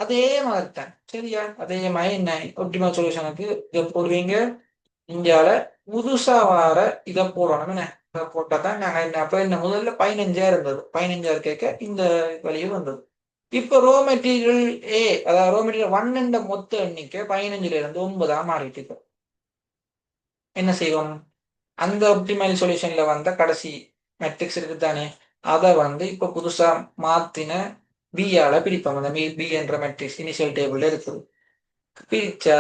அதே மாதிரி தான். சரியா? அதே மாதிரி என்ன ஒப்டிமல் சொல்யூஷனுக்கு இதை போடுவீங்க. இந்தியால புதுசா வர இதை போடணும். என்ன இதை போட்டா தான் நாங்க என்ன அப்ப என்ன முதல்ல 15 இருந்தது. 15 கேட்க இந்த வழியும் வந்தது. இப்போ ரோ மெட்டீரியல் ஏ, அதாவது ரோ மெட்டீரியல் 1 மொத்த எண்ணிக்கை 15ல இருந்து 9 மாறிட்டு இருக்கு. என்ன செய்வோம்? அந்த ஒப்டிமல் சொல்யூஷன்ல வந்த கடைசி மெட்ரிக்ஸ் இருக்கு தானே, அதை வந்து இப்ப புதுசா மாத்தின பியால பிரிப்போம். அந்த பி என்ற மெட்ரிக்ஸ் இனிஷியல் டேபிள்ல இருக்குது. பிரிச்சா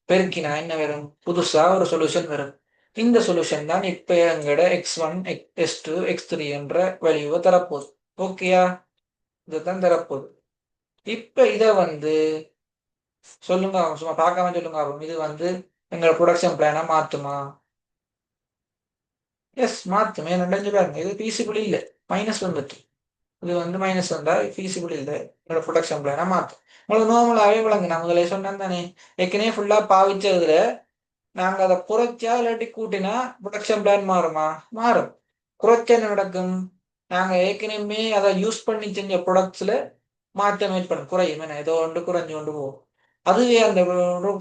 பெருக்கினா என்ன வரும்? புதுசா ஒரு சொல்யூஷன் வரும். இந்த சொல்யூஷன் தான் இப்ப எங்கட x1 x2 x3 என்ற வேல்யூவை தரப்போகுது. ஓகேயா? இதுதான் தரப்போகுது. இப்ப இத வந்து சொல்லுங்க, சும்மா பார்க்காம சொல்லுங்க. இது வந்து எங்க ப்ரொடக்ஷன் பிளானை மாத்துமா? எஸ், மாத்தும். ஏன்னு பாருங்க, இது ஃபீஸிபிள் இல்லை, மைனஸ் வந்துட்டு. இது வந்து மைனஸ் வந்தா ஃபீஸிபிள் இல்லை, என்னோட ப்ரொடக்ஷன் பிளானை மாத்தும். உங்களுக்கு நார்மலாகவே விளங்கு, நான் முதல்ல சொன்னேன் தானே, ஏற்கனவே ஃபுல்லா பாவிச்சதுல நாங்க அதை குறைச்சா இல்லாட்டி கூட்டினா ப்ரொடக்ஷன் பிளான் மாறுமா? மாறும். குறைச்சா என்ன நடக்கும்? நாங்க ஏற்கனவே அதை யூஸ் பண்ணி செஞ்ச ப்ராடக்ட்ஸ்ல மாற்றம் ஏற்படும், குறையும். என்ன ஏதோ ஒன்று குறைஞ்சு கொண்டு போகும். அதுவே அந்த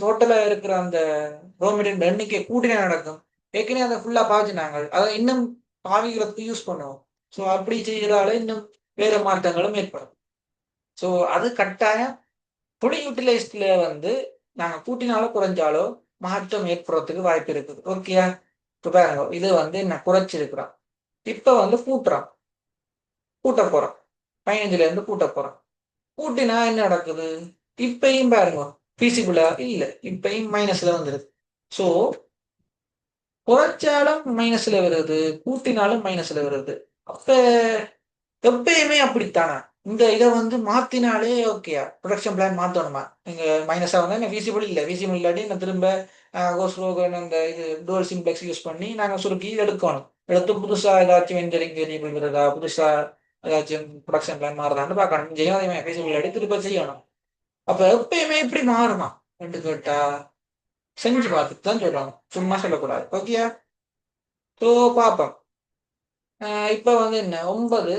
டோட்டலா இருக்கிற அந்த ரோ மெட்டீரியல் எண்ணிக்கை கூட்டினா நடக்கும். ஏற்கனவே அதை ஃபுல்லா பாவிச்சுனாங்க, அதை இன்னும் பாவிக்கிறதுக்கு யூஸ் பண்ணுவோம். ஸோ அப்படி செய்யறதால இன்னும் வேற மாற்றங்களும் ஏற்படும். ஸோ அது கட்டாயம் புடி யூட்டிலைஸ்ட்ல வந்து நாங்க கூட்டினாலோ குறைஞ்சாலோ மாற்றம் ஏற்படுறதுக்கு வாய்ப்பு இருக்குது. ஓகேயா? இப்போ பாருங்க, இது வந்து என்ன குறைச்சிருக்கிறோம், இப்ப வந்து கூட்டுறோம், கூட்ட போறோம், 15ல இருந்து கூட்ட போறோம். கூட்டினா என்ன நடக்குது? இப்பயும் பாருங்க, ஃபீஸிபிளா இல்ல, இப்பயும் மைனஸ்ல வந்துருது. ஸோ குறைச்சாலும் மைனஸ்ல வருது, கூட்டினாலும் மைனஸ்ல வருது. அப்ப எப்பயுமே அப்படித்தானா? இந்த இதை வந்து மாத்தினாலே ஓகேயா? ப்ரொடக்ஷன் பிளான் மாத்தணுமா? நீங்க மைனஸா வந்தா என்ன ஃபீஸிபிள் இல்லை, ஃபீஸிபிள் இல்லாட்டி நான் திரும்ப கோஸ்லோகன் அந்த இது டூவல் சிம்ப்ளெக்ஸ் யூஸ் பண்ணி நாங்க சுருக்கி எடுக்கணும். எடுத்து புதுசா ஏதாச்சும் வெஞ்சரிங் வேரியபிள் வருதா, புதுசா ஏதாச்சும் ப்ரொடக்ஷன் பிளான் மாறுதான்னு பார்க்கணும். செய்யணும், அதே மாதிரி ஃபீஸிபிள் இல்லாட்டி திரும்ப செய்யணும். அப்ப எப்பயுமே இப்படி மாறுமா என்று கேட்டா செஞ்சு பார்த்துட்டு தான் சொல்லணும், சும்மா சொல்லக்கூடாது. ஓகேயா? ஸோ பார்ப்போம். இப்ப வந்து என்ன 9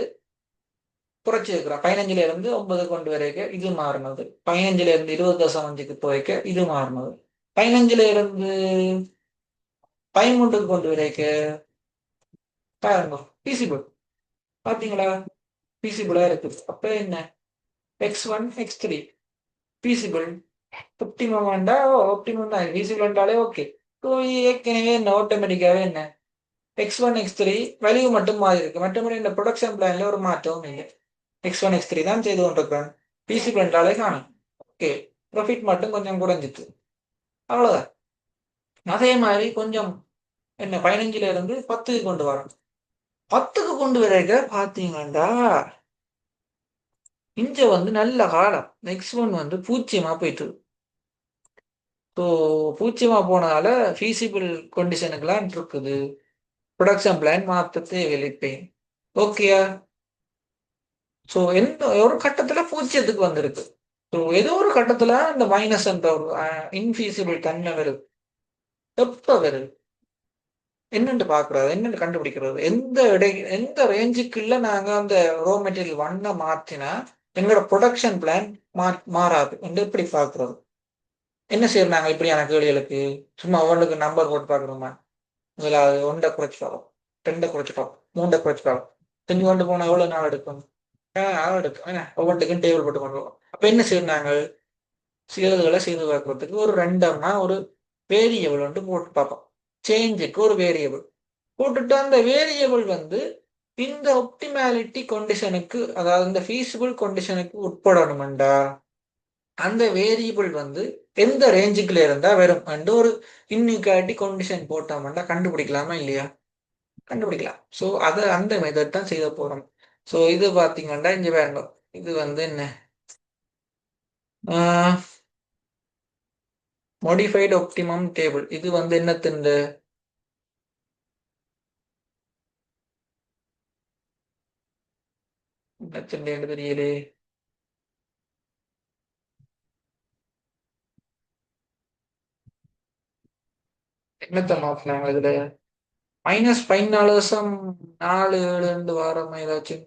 குறைச்சிருக்கிறோம், 15ல இருந்து 9 கொண்டு வரைக்க இது மாறினது. 15ல இருந்து 20.5க்கு போய்க்க இது மாறினது. 15ல இருந்து 13க்கு கொண்டு வரைக்க பாருங்க ஃபீஸிபிள். பாத்தீங்களா? ஃபீஸிபிளா இருக்குது. அப்ப என்ன, x1 x3 ஃபீஸிபிள். ஒப்டிமம் வேண்டா, ஒப்டிமம் தான் ஃபீஸிபிள் என்றாலே ஓகே. ஸோ ஏற்கனவே என்ன ஆட்டோமேட்டிக்காவே என்ன x1 x3 வேல்யூ மட்டும் மாறி இருக்கு, மற்றபடி இந்த ப்ரொடக்ஷன் பிளான்ல ஒரு மாற்றமும் இல்லை. x1 x3 தான் செய்து கொண்டிருக்கிறேன். ஃபீஸிபிள் என்றாலே காணும். ஓகே, ப்ராஃபிட் மட்டும் கொஞ்சம் குறைஞ்சிட்டு, அவ்வளவுதான். அதே மாதிரி கொஞ்சம் என்ன 15ல இருந்து 10க்கு கொண்டு வரோம். 10க்கு கொண்டு வரைக்க பாத்தீங்கன்னா இங்க வந்து நல்ல காலம் x1 வந்து பூச்சியமா போயிட்டு. ஸோ பூச்சியமா போனதால ஃபீஸிபிள் கண்டிஷனுக்குலாம் இருக்குது, ப்ரொடக்ஷன் பிளான் மாற்ற தேவையில்லை. ஓகேயா? ஸோ எந்த ஒரு கட்டத்துல பூஜ்ஜியத்துக்கு வந்திருக்கு. ஸோ ஏதோ ஒரு கட்டத்துல இந்த மைனஸ் என்ற ஒரு இன்ஃபீஸிபிள் தன்மை வருது. எப்ப வருது? என்னென்று பார்க்கறது, என்னென்று கண்டுபிடிக்கிறது? எந்த ரேஞ்சுக்குள்ள நாங்க அந்த ரோ மெட்டீரியல் ஒன்ன மாற்றினா எங்களோட ப்ரொடக்ஷன் பிளான் மாறாது என்று எப்படி பார்க்கறது? என்ன செய்யணும் நாங்க இப்படியான கேள்விகளுக்கு? சும்மா ஒவ்வொன்றுக்கு நம்பர் போட்டு பார்க்கணுமா? முதலாவது 1 குறைச்சு பார்ப்போம், 2 குறைச்சு பார்ப்போம், 3 குறைச்சு பார்ப்போம். செஞ்சு கொண்டு போனா எவ்வளவு நாள் எடுக்கும்? நாள் எடுக்கும். என்ன ஒவ்வொன்றுக்கும் டேபிள் போட்டு கொண்டு போவோம். அப்ப என்ன செய்யணும் நாங்க? செயல்களை செய்து பார்க்கறதுக்கு ஒரு ரெண்டம்னா ஒரு வேரியபிள் வந்து போட்டு பார்ப்போம். சேஞ்சுக்கு ஒரு வேரியபிள் போட்டுட்டு அந்த வேரியபிள் வந்து இந்த ஒப்டிமாலிட்டி கண்டிஷனுக்கு, அதாவது இந்த ஃபீஸிபிள் கண்டிஷனுக்கு உட்படணும்டா அந்த வேரியபிள் வந்து எந்த ரேஞ்சுக்குள்ள இருந்தா வரும் அண்டு ஒரு இன்இக்வாலிட்டி கண்டிஷன் போட்டோம்னா கண்டுபிடிக்கலாமா இல்லையா? கண்டுபிடிக்கலாம். ஸோ அதை அந்த மெத்தட் தான் செய்ய போறோம். ஸோ இது பார்த்தீங்கன்னா இங்க பாருங்க, இது வந்து என்ன மோடிஃபைடு ஒப்டிமம் டேபிள். இது வந்து என்னத்துண்டு என்னத்துண்டு தெரியலே. என்னத்தை மாத்தினாங்க இதுல? -14.4 வாரம் ஏதாச்சும்.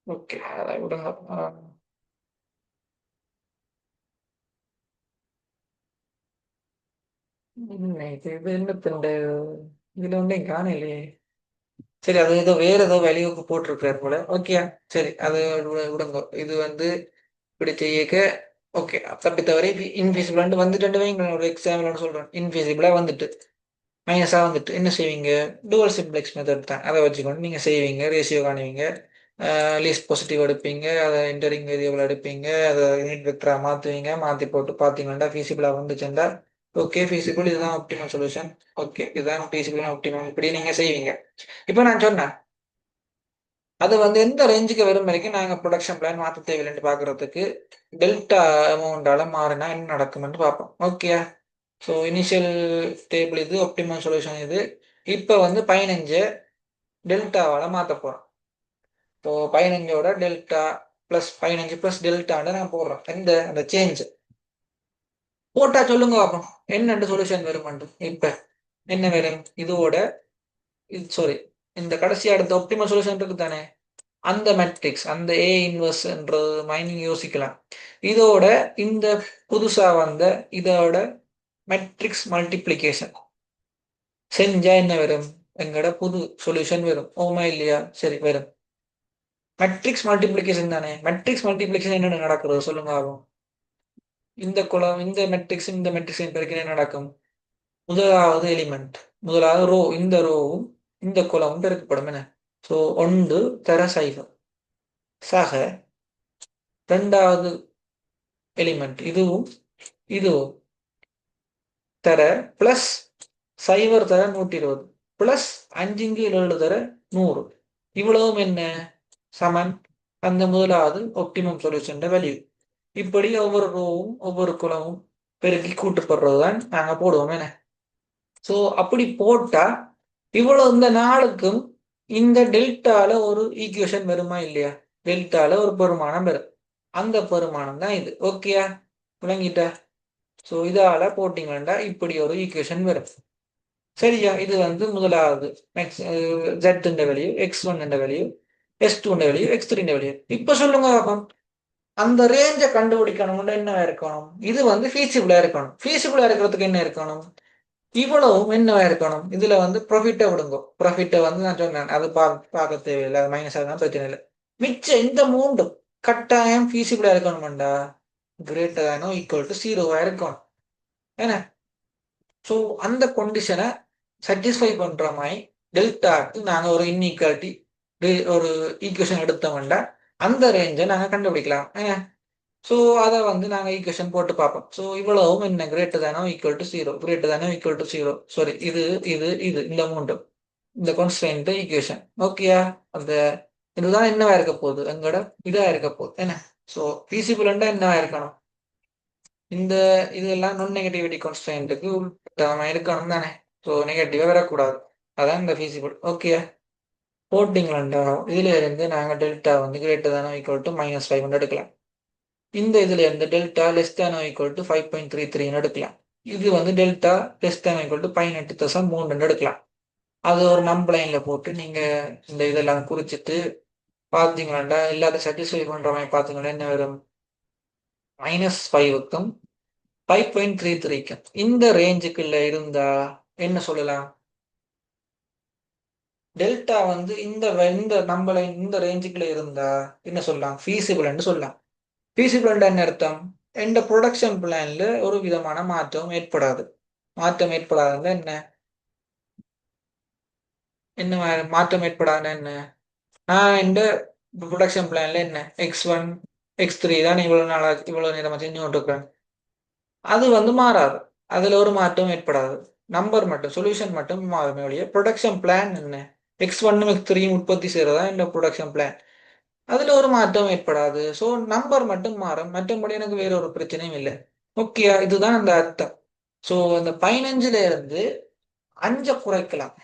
ஓகே, அதை விடுங்க. இது என்னத்துண்டு? இதுல ஒன்றையும் காணலையே. சரி, அது ஏதோ வேற ஏதோ வேல்யூக்கு போட்டிருக்காரு போல. ஓகே, சரி, அது விடுங்க. இது வந்து இப்படி செய்யக்க ஓகே. தப்பி தவறி இன்ஃபீசிபிள் வந்துட்டு வைங்க, ஒரு எக்ஸாம்பிள் சொல்றேன். இன்ஃபீசிபிளா வந்துட்டு மைனஸா வந்துட்டு என்ன செய்வீங்க? டூவல் சிம்ப்ளெக்ஸ் மெத்தட் தான், அதை வச்சுக்கொண்டு நீங்க செய்வீங்க, ரேஷியோ காணுவீங்க. லீஸ்ட் பாசிட்டிவ் எடுப்பீங்க, அதை என்டரிங் வேரியபிள் எடுப்பீங்க, அதை யூனிட் வெக்டரா மாற்றுவீங்க, மாற்றி போட்டு பார்த்தீங்கன்னா ஃபீஸிபிளாக வந்துச்சுண்டா ஓகே ஃபீஸிபிள், இதுதான் ஆப்டிமல் சொல்யூஷன், ஓகே இதுதான் ஃபீஸிபிள் ஆப்டிமல், இப்படி நீங்கள் செய்வீங்க. இப்போ நான் சொன்னேன் அது வந்து எந்த ரேஞ்சுக்கு வரும் வரைக்கும் நாங்கள் ப்ரொடக்ஷன் பிளான் மாற்ற தேவையில்லைன்னு பார்க்குறதுக்கு டெல்டா அமௌண்டால மாறினா என்ன நடக்கும்னு பார்ப்போம். ஓகே, ஸோ இனிஷியல் டேபிள் இது, ஆப்டிமல் சொல்யூஷன் இது. இப்போ வந்து 15 டெல்டாவால் மாற்ற போகிறோம். ஸோ 15ஓட டெல்டா ப்ளஸ் 15 ப்ளஸ் டெல்டான்னு நான் போடுறோம். அந்த சேஞ்ச் போட்டா சொல்லுங்க பார்ப்போம் என்னென்று சொல்யூஷன் வருமாண்டு. இப்போ என்ன வரும் இதோட இது, சாரி இந்த கடைசி அடுத்த ஆப்டிமல் சொல்யூஷன் இருக்கு தானே, அந்த மேட்ரிக்ஸ் அந்த ஏ இன்வர்ஸ்ன்றது மைனிங் யோசிக்கலாம். இதோட இந்த புதுசா வந்த இதோட மேட்ரிக்ஸ் மல்டிப்ளிகேஷன் செஞ்சா என்ன வரும், எங்கட புது சொல்யூஷன் வரும். ஓமா இல்லையா? சரி வரும். மேட்ரிக்ஸ் மல்டிப்ளிகேஷன் தானே, மேட்ரிக்ஸ் மல்டிப்ளிகேஷன் என்ன நடக்கிறது சொல்லுங்க ஆகும். இந்த குலம் இந்த மேட்ரிக்ஸ் இந்த மேட்ரிக்ஸ் பெருக்கின என்ன நடக்கும், முதலாவது எலிமெண்ட் முதலாவது ரோ, இந்த ரோவும் இந்த குலமும் பெருக்கப்படும். என்ன ஸோ 1 தர 0 சக ரெண்டாவது எலிமெண்ட் இதுவும் இதுவும் தர பிளஸ் 0 தர 120 பிளஸ் 5 தர 100, இவ்வளவும் என்ன சமன் அந்த முதலாவது ஒப்டிமம் சொல்யூஷன் வேல்யூ. இப்படி ஒவ்வொரு ரோவும் ஒவ்வொரு குலமும் பெருக்கி கூட்டுப்படுறது தான் நாங்க போடுவோம். என்ன ஸோ அப்படி போட்டா இவ்வளவு இந்த நாளுக்கும் இந்த டெல்டால ஒரு ஈக்குவேஷன் வருமா இல்லையா, டெல்டால ஒரு பெருமானம் வரும், அந்த பெருமானம் தான் இது. ஓகேயா, விளங்கிட்டா? ஸோ இதால போட்டிங்கன்னா இப்படி ஒரு ஈக்குவேஷன் வரும். சரியா, இது வந்து முதலாவது Z value, X1 value, S2 value, X3 value. இப்ப சொல்லுங்க பாப்போம், அந்த ரேஞ்சை கண்டுபிடிக்கணும்னா என்ன இருக்கணும், இது வந்து ஃபீஸிபிளா இருக்கணும். ஃபீஸிபிளா இருக்கிறதுக்கு என்ன இருக்கணும், இவ்வளவும் என்னவா இருக்கணும், இதுல வந்து ப்ராஃபிட்டை விடுங்க. ப்ராஃபிட்டை வந்து நான் சொன்னேன் அது பார்க்க தேவையில்லை, அது மைனஸ் ஆகுதான் பிரச்சனை இல்லை. மிச்சம் இந்த மூண்டும் கட்டாயம் ஃபீஸிபிளா இருக்கணும்டா, கிரேட்டர் தானோ ஈக்குவல் டு 0வா இருக்கணும். ஏன்னா ஸோ அந்த கண்டிஷனை சாட்டிஸ்ஃபை பண்ற மாதிரி டெல்டாக்கு நாங்கள் ஒரு இன்இக்வாலிட்டி ஒரு ஈக்குவேஷன் எடுத்தோம்னா அந்த ரேஞ்சை நாங்கள் கண்டுபிடிக்கலாம். ஸோ அதை வந்து நாங்கள் ஈக்குவேஷன் போட்டு பார்ப்போம். ஸோ இவ்வளவும் என்ன கிரேட்டர் தானோ ஈக்குவல் டு 0, கிரேட்டர் தானோ ஈக்குவல் டு 0, சாரி இது இது இது இந்த மூண்டும் இந்த கான்ஸ்டன்ட் ஈக்குவேஷன். ஓகேயா, அந்த இதுதான் என்னவா இருக்க போகுது, எங்களோட இதா இருக்க போகுது. என்ன ஸோ ஃபீஸிபிள்ண்டா என்னவா இருக்கணும், இந்த இதெல்லாம் நான் நெகட்டிவிட்டி கான்ஸ்டன்ட்டுக்கு இருக்கணும் தானே. ஸோ நெகட்டிவாக வரக்கூடாது, அதான் இந்த ஃபீஸிபிள். ஓகேயா, போட்டிங்களா இதுல இருந்து நாங்கள் டெல்டா வந்து கிரேட்டர் தானோ ஈக்குவல் டு -5 எடுக்கலாம். இந்த இதுல இருந்து delta less than equal to 5.33 எடுக்கலாம். இது வந்து delta less than equal to 18.3 எடுக்கலாம். அது ஒரு நம்பளைன்ல போட்டு நீங்க இந்த இதெல்லாம் குறிச்சிட்டு பார்த்தீங்களா எல்லாத்தையும் சாட்டிஸ்ஃபை பண்ற மாதிரி பார்த்தீங்கன்னா என்ன வரும், -5க்கும் 5.33க்கும் இந்த ரேஞ்சுக்குள்ள இருந்தா என்ன சொல்லலாம், டெல்டா வந்து இந்த நம்மளை இந்த ரேஞ்சுக்குள்ள இருந்தா என்ன சொல்லலாம், ஃபீஸிபிள்னு சொல்லலாம். ஃபீஸிபிள் என்ன அர்த்தம், இந்த ப்ரொடக்ஷன் பிளான்ல ஒரு விதமான மாற்றம் ஏற்படாது. மாற்றம் ஏற்படாதுன்னா என்ன, என்ன மாற்றம் ஏற்படாதுன்னா என்ன, நான் இந்த ப்ரொடக்ஷன் பிளான்ல என்ன X1 X3 தான் இவ்வளவு நாளா இவ்வளவு நேரமா செஞ்சு கொண்டிருக்கிறேன், அது வந்து மாறாது, அதுல ஒரு மாற்றம் ஏற்படாது. நம்பர் மட்டும் சொல்யூஷன் மட்டும் மாறுமே ஒழிய ப்ரொடக்ஷன் பிளான் என்ன X1 X3 உற்பத்தி செய்யறதா இந்த ப்ரொடக்ஷன் பிளான், அதுல ஒரு மாற்றம் ஏற்படாது. ஸோ நம்பர் மட்டும் மாறும், மற்றபடி எனக்கு வேற ஒரு பிரச்சனையும் இல்லை. ஓகேயா, இதுதான் அந்த அர்த்தம். ஸோ அந்த 15ல இருந்து 5 குறைக்கலாம்,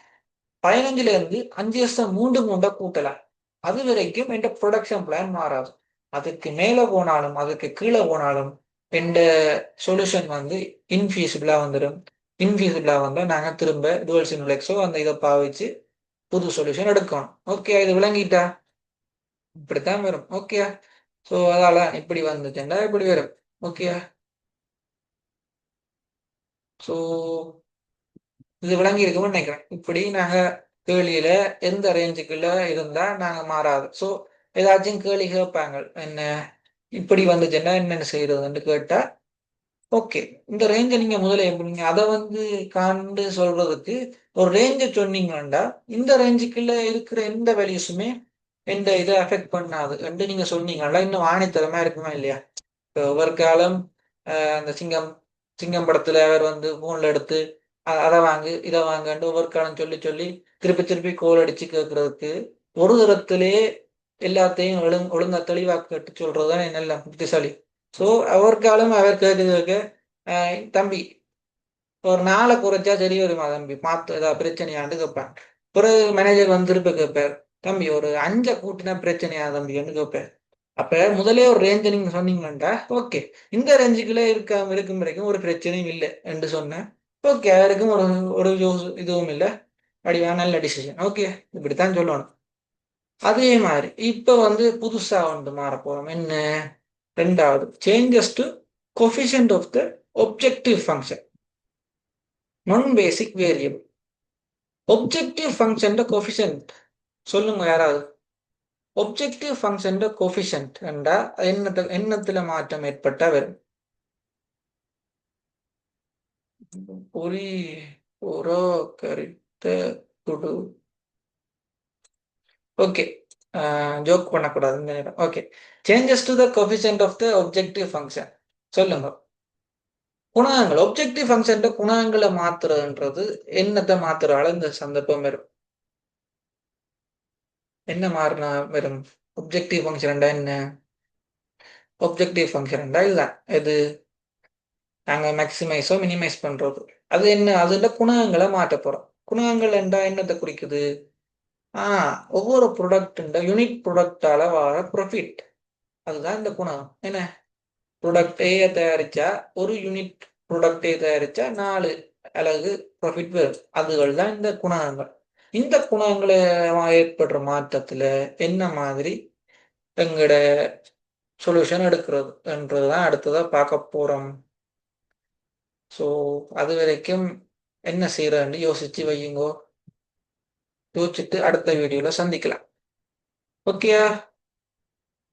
15ல இருந்து 5 கூட்டலாம். அது வரைக்கும் எந்த ப்ரொடக்ஷன் பிளான் மாறாது. அதுக்கு மேல போனாலும் அதுக்கு கீழே போனாலும் எந்த சொல்யூஷன் வந்து இன்ஃபீஸிபிளா வந்துடும். இன்ஃபீஸிபிளா வந்தா நாங்க திரும்ப டுவல் சிமுலெக்ஸோ அந்த இதை பாவிச்சு புது சொல்யூஷன் எடுக்கணும். ஓகே, இது விளங்கிட்டா? இப்படித்தான் வரும். ஓகே, ஸோ அதால இப்படி வந்துச்சுன்னா இப்படி வரும். ஓகே, ஸோ இது விளங்கி இருக்கும்னு நினைக்கிறேன். இப்படி நாங்க கேள்வியில எந்த ரேஞ்சுக்குள்ள இருந்தா நாங்க மாறாது. ஸோ ஏதாச்சும் கேள்வி கேட்பாங்க, என்ன இப்படி வந்துச்சுன்னா என்னென்ன செய்யறதுன்னு கேட்டா ஓகே இந்த ரேஞ்சை நீங்க முதல்ல எப்படி நீங்க அதை வந்து காண்டு சொல்றதுக்கு ஒரு ரேஞ்சை சொன்னீங்கன்னா இந்த ரேஞ்சுக்குள்ள இருக்கிற எந்த வேல்யூஸுமே எந்த இதை அஃபெக்ட் பண்ணாது என்று நீங்க சொன்னீங்களா? இன்னும் ஆணித்தரமா இருக்குமா இல்லையா? இப்போ ஒவ்வொரு காலம் அந்த சிங்கம் சிங்கம் படத்துல அவர் வந்து போன்ல எடுத்து அதை வாங்கு இதை வாங்கன்னு ஒவ்வொரு காலம் சொல்லி சொல்லி திருப்பி திருப்பி கோல் அடிச்சு கேட்கறதுக்கு ஒரு தரத்திலே எல்லாத்தையும் ஒழுங்கா தெளிவா கேட்டு சொல்றதுதான் நல்ல புத்திசாலி. ஸோ அவர் காலம் அவர் கேட்க கேட்க தம்பி ஒரு நாளை குறைச்சா சரி வருமா தம்பி, மாத்து ஏதாவது பிரச்சனையாண்டு கேட்பேன். பிறகு மேனேஜர் வந்து திருப்பி கேட்பார், தம்பி ஒரு 5 கூட்டினா பிரச்சனையா தம்பின்னு கேட்பார். அப்ப முதலே ஒரு ரேஞ்சை நீங்க சொன்னீங்களாண்டா ஓகே, இந்த ரேஞ்சுக்குள்ள இருக்கும் வரைக்கும் ஒரு பிரச்சனையும் இல்லை என்று சொன்னேன். ஓகே, அவருக்கும் ஒரு ஒரு இதுவும் இல்லை, அப்படியா நல்ல டிசிஷன், ஓகே இப்படித்தான் சொல்லணும். அதே மாதிரி இப்ப வந்து புதுசா வந்து மாற போறோம். என்ன? ரெண்டாவது, changes to coefficient of the objective function நான் basic variable. Objective function coefficient சொல்லுங்க யாராவது. ஒப்ஜெக்டிவ் ஃபங்க்ஷன் கோஃபிஷியன்ட் என்றா எண்ணத்துல மாற்றம் ஏற்பட்டா வரும். பொறி ஓரோ கரித்த துடு. ஓகே, ஜோக் பண்ணக்கூடாது இந்த நேரம். Okay, changes to the coefficient of the objective function. சொல்லுங்க. குணகங்கள், ஒப்ஜெக்டிவ் ஃபங்க்ஷன் குணகங்களை மாத்துறதுன்றது என்னத்தை மாத்துறால இந்த சந்தர்ப்பம் வரும். என்ன மாறினா வரும்? ஒப்ஜெக்டிவ் ஃபங்க்ஷன் என்ன? ஒப்ஜெக்டிவ் ஃபங்க்ஷன் இல்ல இது நாங்க மேக்சிமைஸோ மினிமைஸ் பண்றது. அது என்ன? அதுல குணகங்களை மாற்ற போறோம். குணகங்கள் என்றா என்னத்தை குறிக்குது? ஒவ்வொரு ப்ராடக்ட் யூனிட் ப்ராடக்டால வர ப்ராஃபிட், அதுதான் இந்த குணகம். என்ன? ப்ராடக்ட் ஏ தயாரிச்சா ஒரு யூனிட் ப்ராடக்ட் ஏ தயாரிச்சா 4 அலகு ப்ராஃபிட் வரும். அதுகள் தான் இந்த குணகங்கள். இந்த குணகங்களை ஏற்படுற மாற்றத்துல என்ன மாதிரி எங்கட சொல்யூஷன் எடுக்கிறது என்றதுதான் அடுத்ததா பார்க்க போறோம். ஸோ அது வரைக்கும் என்ன செய்யறன்னு யோசிச்சு வையுங்கோ. யோசிச்சுட்டு அடுத்த வீடியோல சந்திக்கலாம். ஓகேயா?